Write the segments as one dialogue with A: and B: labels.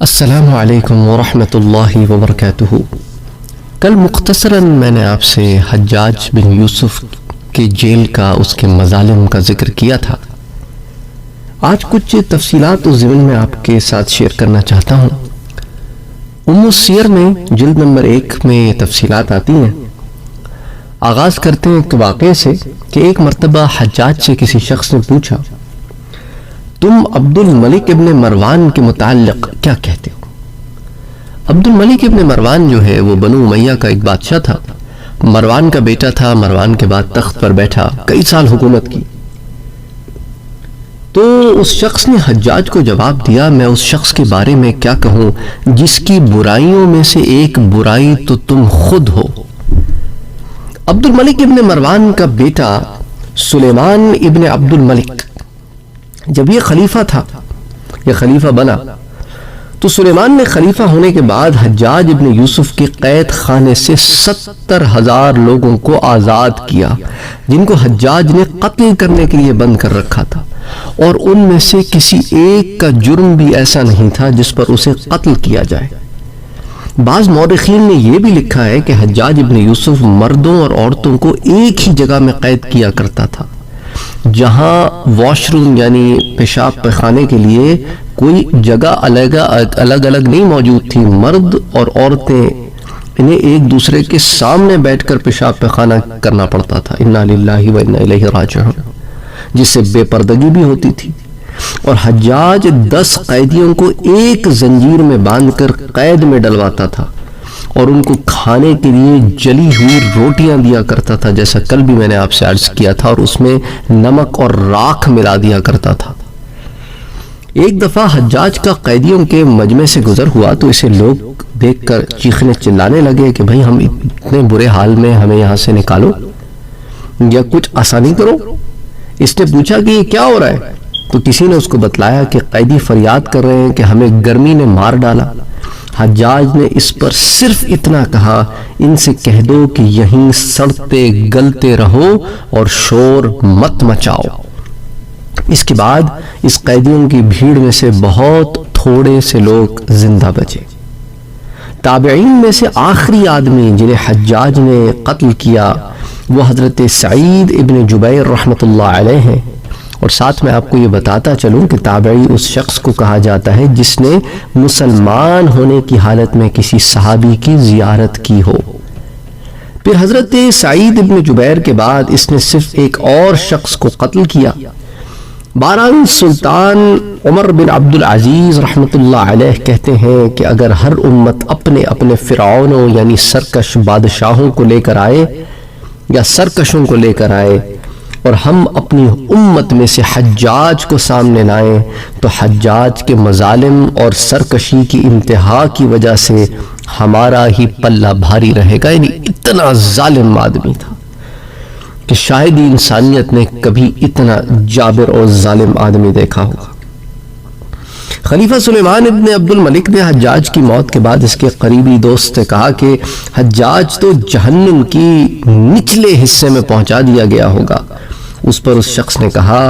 A: السلام علیکم ورحمۃ اللہ وبرکاتہ۔ کل مختصراً میں نے آپ سے حجاج بن یوسف کے جیل کا، اس کے مظالم کا ذکر کیا تھا۔ آج کچھ تفصیلات اس ضمن میں آپ کے ساتھ شیئر کرنا چاہتا ہوں۔ ام السیر میں جلد نمبر 1 میں یہ تفصیلات آتی ہیں۔ آغاز کرتے ہیں ایک واقعے سے کہ ایک مرتبہ حجاج سے کسی شخص نے پوچھا، تم عبد الملک ابن مروان کے متعلق کیا کہتے ہو؟ عبد الملک ابن مروان جو ہے وہ بنو امیہ کا ایک بادشاہ تھا، مروان کا بیٹا تھا۔ مروان کے بعد تخت پر بیٹھا، کئی سال حکومت کی۔ تو اس شخص نے حجاج کو جواب دیا، میں اس شخص کے بارے میں کیا کہوں جس کی برائیوں میں سے ایک برائی تو تم خود ہو۔ عبد الملک ابن مروان کا بیٹا سلیمان ابن عبد الملک جب یہ خلیفہ تھا، یہ خلیفہ بنا، تو سلیمان نے خلیفہ ہونے کے بعد حجاج ابن یوسف کے قید خانے سے 70,000 لوگوں کو آزاد کیا، جن کو حجاج نے قتل کرنے کے لیے بند کر رکھا تھا، اور ان میں سے کسی ایک کا جرم بھی ایسا نہیں تھا جس پر اسے قتل کیا جائے۔ بعض مورخین نے یہ بھی لکھا ہے کہ حجاج ابن یوسف مردوں اور عورتوں کو ایک ہی جگہ میں قید کیا کرتا تھا، جہاں واش روم یعنی پیشاب پخانے کے لیے کوئی جگہ الگ الگ نہیں موجود تھی۔ مرد اور عورتیں انہیں ایک دوسرے کے سامنے بیٹھ کر پیشاب پخانہ کرنا پڑتا تھا، انا للہ و انا الیہ راجعون، جس سے بے پردگی بھی ہوتی تھی۔ اور حجاج 10 قیدیوں کو ایک زنجیر میں باندھ کر قید میں ڈلواتا تھا، اور ان کو کھانے کے لیے جلی ہوئی روٹیاں دیا کرتا تھا، جیسا کل بھی میں نے آپ سے عرض کیا تھا، اور اس میں نمک اور راکھ ملا دیا کرتا تھا۔ ایک دفعہ حجاج کا قیدیوں کے مجمع سے گزر ہوا تو اسے لوگ دیکھ کر چیخنے چلانے لگے کہ بھئی ہم اتنے برے حال میں، ہمیں یہاں سے نکالو یا کچھ آسانی کرو۔ اس نے پوچھا کہ یہ کیا ہو رہا ہے؟ تو کسی نے اس کو بتلایا کہ قیدی فریاد کر رہے ہیں کہ ہمیں گرمی نے مار ڈالا۔ حجاج نے اس پر صرف اتنا کہا، ان سے کہہ دو کہ یہیں سڑتے گلتے رہو اور شور مت مچاؤ۔ اس کے بعد اس قیدیوں کی بھیڑ میں سے بہت تھوڑے سے لوگ زندہ بچے۔ تابعین میں سے آخری آدمی جنہیں حجاج نے قتل کیا وہ حضرت سعید ابن جبیر رحمۃ اللہ علیہ ہیں۔ اور ساتھ میں آپ کو یہ بتاتا چلوں کہ تابعی اس شخص کو کہا جاتا ہے جس نے مسلمان ہونے کی حالت میں کسی صحابی کی زیارت کی ہو۔ پھر حضرت سعید ابن جبیر کے بعد اس نے صرف ایک اور شخص کو قتل کیا۔ بہرحال سلطان عمر بن عبد العزیز رحمۃ اللہ علیہ کہتے ہیں کہ اگر ہر امت اپنے اپنے فرعونوں یعنی سرکش بادشاہوں کو لے کر آئے یا سرکشوں کو لے کر آئے، اور ہم اپنی امت میں سے حجاج کو سامنے لائیں، تو حجاج کے مظالم اور سرکشی کی انتہا کی وجہ سے ہمارا ہی پلہ بھاری رہے گا۔ یعنی اتنا ظالم آدمی تھا کہ شاید ہی انسانیت نے کبھی اتنا جابر اور ظالم آدمی دیکھا ہوگا۔ خلیفہ سلیمان ابن عبد الملک نے حجاج کی موت کے بعد اس کے قریبی دوست سے کہا کہ حجاج تو جہنم کی نچلے حصے میں پہنچا دیا گیا ہوگا۔ اس پر اس شخص نے کہا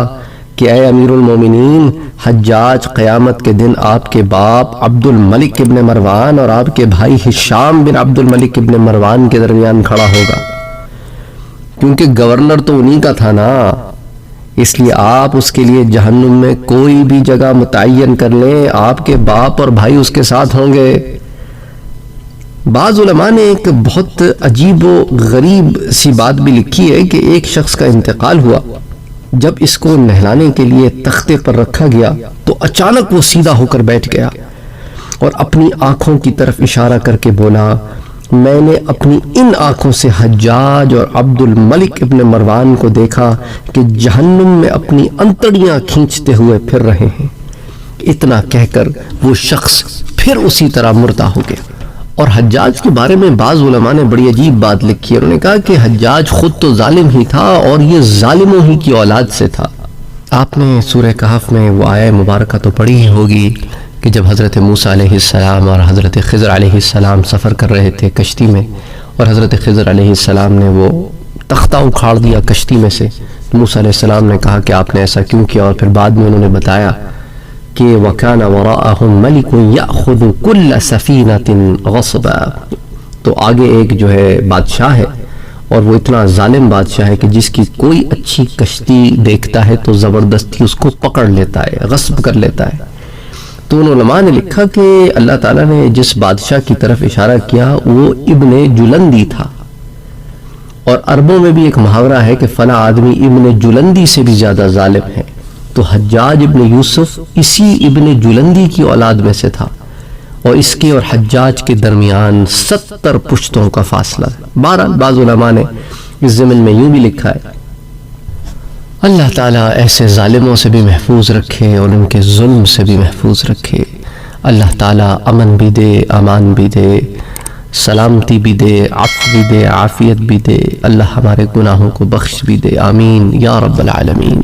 A: کہ اے امیر المومنین، حجاج قیامت کے دن آپ کے باپ عبد الملک ابن مروان اور آپ کے بھائی ہشام بن عبد الملک ابن مروان کے درمیان کھڑا ہوگا، کیونکہ گورنر تو انہی کا تھا نا، اس لیے آپ اس کے لیے جہنم میں کوئی بھی جگہ متعین کر لیں، آپ کے باپ اور بھائی اس کے ساتھ ہوں گے۔ بعض علماء نے ایک بہت عجیب و غریب سی بات بھی لکھی ہے کہ ایک شخص کا انتقال ہوا، جب اس کو نہلانے کے لیے تختے پر رکھا گیا تو اچانک وہ سیدھا ہو کر بیٹھ گیا اور اپنی آنکھوں کی طرف اشارہ کر کے بولا، میں نے اپنی ان آنکھوں سے حجاج اور عبد الملک ابن مروان کو دیکھا کہ جہنم میں اپنی انتڑیاں کھینچتے ہوئے پھر رہے ہیں۔ اتنا کہہ کر وہ شخص پھر اسی طرح مردہ ہو گیا۔ اور حجاج کے بارے میں بعض علماء نے بڑی عجیب بات لکھی ہے، انہوں نے کہا کہ حجاج خود تو ظالم ہی تھا اور یہ ظالموں ہی کی اولاد سے تھا۔ آپ نے سورہ کہف میں وہ آیہ مبارکہ تو پڑھی ہی ہوگی کہ جب حضرت موسیٰ علیہ السلام اور حضرت خضر علیہ السلام سفر کر رہے تھے کشتی میں، اور حضرت خضر علیہ السلام نے وہ تختہ اکھاڑ دیا کشتی میں سے، موسیٰ علیہ السلام نے کہا کہ آپ نے ایسا کیوں کیا، اور پھر بعد میں انہوں نے بتایا کہ وَكَانَ وَرَاءَهُمْ مَلِكٌ يَأْخُذُ كُلَّ سَفِينَةٍ غَصْبًا، تو آگے ایک جو ہے بادشاہ ہے، اور وہ اتنا ظالم بادشاہ ہے کہ جس کی کوئی اچھی کشتی دیکھتا ہے تو زبردستی اس کو پکڑ لیتا ہے، غصب کر لیتا ہے۔ تو ان علماء نے لکھا کہ اللہ تعالیٰ نے جس بادشاہ کی طرف اشارہ کیا وہ ابن جلندی تھا، اور عربوں میں بھی ایک محاورہ ہے کہ فلاں آدمی ابن جلندی سے بھی زیادہ ظالم ہے، تو حجاج ابن یوسف اسی ابن جلندی کی اولاد میں سے تھا، اور اس کے اور حجاج کے درمیان 70 پشتوں کا فاصلہ ہے۔ بہرحال بعض علماء نے اس ضمن میں یوں بھی لکھا ہے، اللہ تعالیٰ ایسے ظالموں سے بھی محفوظ رکھے اور ان کے ظلم سے بھی محفوظ رکھے۔ اللہ تعالیٰ امن بھی دے، امان بھی دے، سلامتی بھی دے، عفو بھی دے، عافیت بھی دے، اللہ ہمارے گناہوں کو بخش بھی دے، آمین یا رب العالمین۔